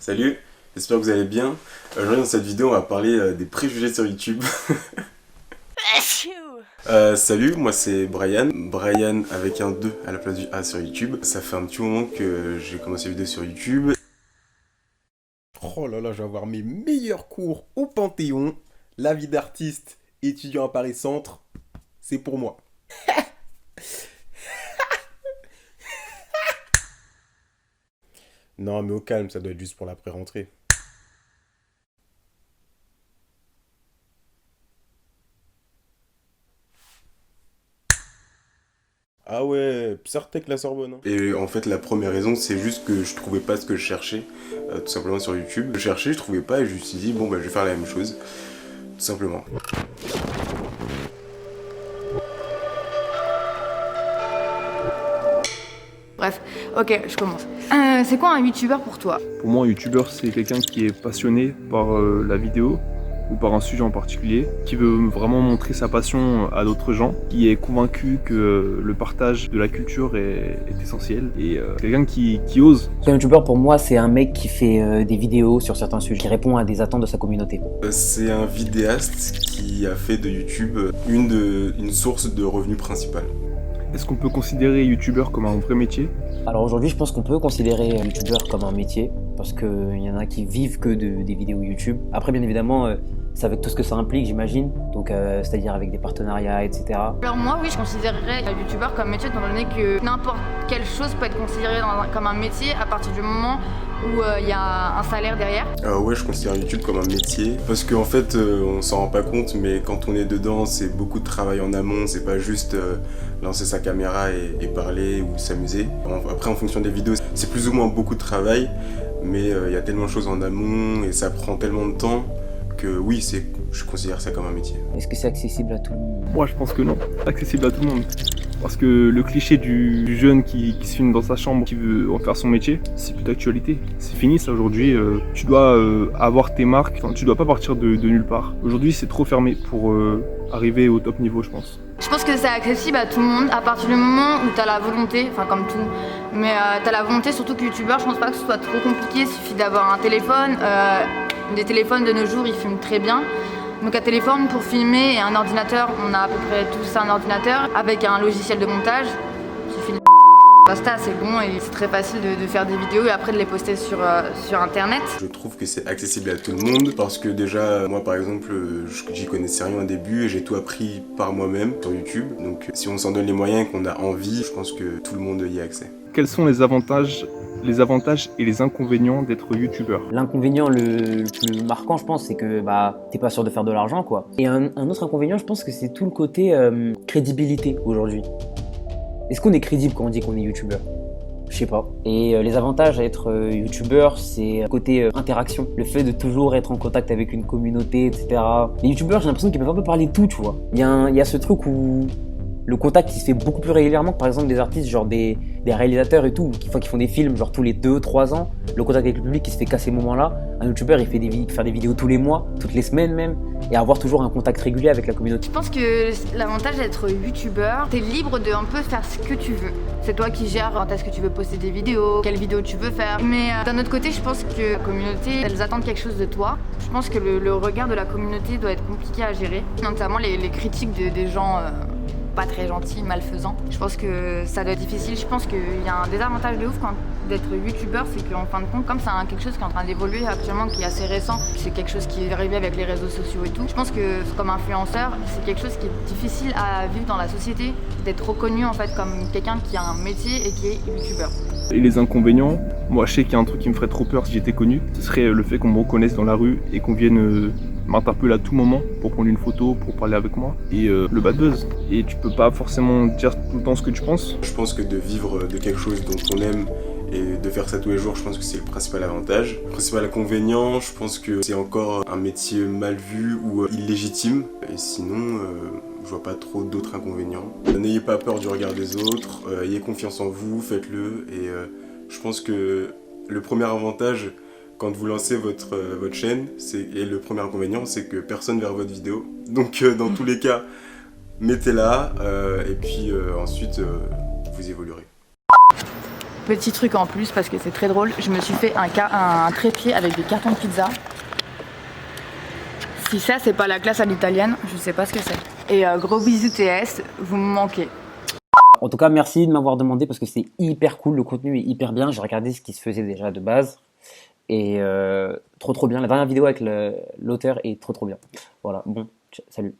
Salut, j'espère que vous allez bien. Aujourd'hui dans cette vidéo on va parler des préjugés sur YouTube. Salut, moi c'est Brian. Brian avec un 2 à la place du A sur YouTube. Ça fait un petit moment que j'ai commencé les vidéos sur YouTube. Oh là là, je vais avoir mes meilleurs cours au Panthéon. La vie d'artiste, étudiant à Paris Centre, c'est pour moi. Non mais au calme, ça doit être juste pour la pré-rentrée. Ah ouais, Psartec la Sorbonne. Hein. Et en fait la première raison c'est juste que je trouvais pas ce que je cherchais, tout simplement sur YouTube. Je cherchais, je trouvais pas et je me suis dit bon bah je vais faire la même chose, tout simplement. Bref, ok, je commence. C'est quoi un youtubeur pour toi? Pour moi, un youtubeur, c'est quelqu'un qui est passionné par la vidéo ou par un sujet en particulier, qui veut vraiment montrer sa passion à d'autres gens, qui est convaincu que le partage de la culture est essentiel, et quelqu'un qui ose. Un youtubeur pour moi c'est un mec qui fait des vidéos sur certains sujets, qui répond à des attentes de sa communauté. C'est un vidéaste qui a fait de YouTube une source de revenus principale. Est-ce qu'on peut considérer youtubeur comme un vrai métier? Alors aujourd'hui je pense qu'on peut considérer youtubeur comme un métier, parce qu'il y en a qui vivent que des vidéos YouTube. Après bien évidemment c'est avec tout ce que ça implique j'imagine, donc c'est-à-dire avec des partenariats etc. Alors moi oui je considérerais youtubeur comme métier étant donné que n'importe quelle chose peut être considérée comme un métier à partir du moment où il y a un salaire derrière. Ouais, je considère YouTube comme un métier parce qu'en fait on s'en rend pas compte, mais quand on est dedans c'est beaucoup de travail en amont, c'est pas juste lancer sa caméra et parler ou s'amuser. Après en fonction des vidéos c'est plus ou moins beaucoup de travail, mais il y a tellement de choses en amont et ça prend tellement de temps que oui, je considère ça comme un métier. Est-ce que c'est accessible à tout le monde? Moi, je pense que non, accessible à tout le monde. Parce que le cliché du jeune qui se filme dans sa chambre, qui veut en faire son métier, c'est plus d'actualité. C'est fini ça aujourd'hui. Tu dois avoir tes marques, enfin, tu dois pas partir de nulle part. Aujourd'hui, c'est trop fermé pour arriver au top niveau, je pense. Je pense que c'est accessible à tout le monde à partir du moment où t'as la volonté, enfin comme tout, mais t'as la volonté, surtout que youtubeur, je pense pas que ce soit trop compliqué, il suffit d'avoir un téléphone. Des téléphones de nos jours ils filment très bien. Donc un téléphone pour filmer et un ordinateur, on a à peu près tous un ordinateur avec un logiciel de montage qui filme. Basta, c'est bon et c'est très facile de faire des vidéos et après de les poster sur internet. Je trouve que c'est accessible à tout le monde parce que déjà moi par exemple j'y connaissais rien au début et j'ai tout appris par moi-même sur YouTube. Donc si on s'en donne les moyens et qu'on a envie, je pense que tout le monde y a accès. Quels sont les avantages et les inconvénients d'être youtubeur? L'inconvénient le plus marquant je pense c'est que t'es pas sûr de faire de l'argent quoi. Et un autre inconvénient je pense que c'est tout le côté crédibilité aujourd'hui. Est-ce qu'on est crédible quand on dit qu'on est youtubeur? Je sais pas. Et les avantages à être youtubeur, c'est le côté interaction. Le fait de toujours être en contact avec une communauté, etc. Les youtubeurs, j'ai l'impression qu'ils peuvent un peu parler de tout, tu vois. Il y a ce truc où le contact il se fait beaucoup plus régulièrement que par exemple des artistes, genre des réalisateurs et tout, qui font des films genre tous les 2-3 ans. Le contact avec le public il se fait qu'à ces moments-là. Un youtubeur il fait faire des vidéos tous les mois, toutes les semaines même, et avoir toujours un contact régulier avec la communauté. Je pense que l'avantage d'être youtubeur, t'es libre de un peu faire ce que tu veux. C'est toi qui gères quand est-ce que tu veux poster des vidéos, quelles vidéos tu veux faire. Mais d'un autre côté, je pense que la communauté, elles attendent quelque chose de toi. Je pense que le regard de la communauté doit être compliqué à gérer, notamment les critiques des gens pas très gentils, malfaisants. Je pense que ça doit être difficile. Je pense qu'il y a un désavantage de ouf d'être youtubeur, c'est qu'en fin de compte, comme c'est quelque chose qui est en train d'évoluer actuellement, qui est assez récent, c'est quelque chose qui est arrivé avec les réseaux sociaux et tout. Je pense que comme influenceur, c'est quelque chose qui est difficile à vivre dans la société, d'être reconnu en fait comme quelqu'un qui a un métier et qui est youtubeur. Et les inconvénients, moi je sais qu'il y a un truc qui me ferait trop peur si j'étais connu, ce serait le fait qu'on me reconnaisse dans la rue et qu'on vienne m'interpeller à tout moment pour prendre une photo, pour parler avec moi, et le bad buzz. Et tu peux pas forcément dire tout le temps ce que tu penses. Je pense que de vivre de quelque chose dont on aime et de faire ça tous les jours, je pense que c'est le principal avantage. Le principal inconvénient, je pense que c'est encore un métier mal vu ou illégitime. Et sinon, je vois pas trop d'autres inconvénients. N'ayez pas peur du regard des autres, ayez confiance en vous, faites-le. Et je pense que le premier avantage quand vous lancez votre chaîne, et le premier inconvénient, c'est que personne verra votre vidéo. Donc dans tous les cas, mettez-la et puis ensuite vous évoluerez. Petit truc en plus parce que c'est très drôle, je me suis fait un trépied avec des cartons de pizza. Si ça c'est pas la classe à l'italienne, je sais pas ce que c'est. Et gros bisous TS, vous me manquez. En tout cas, merci de m'avoir demandé parce que c'est hyper cool, le contenu est hyper bien. J'ai regardé ce qui se faisait déjà de base et trop bien. La dernière vidéo avec l'auteur est trop bien. Voilà, bon, salut.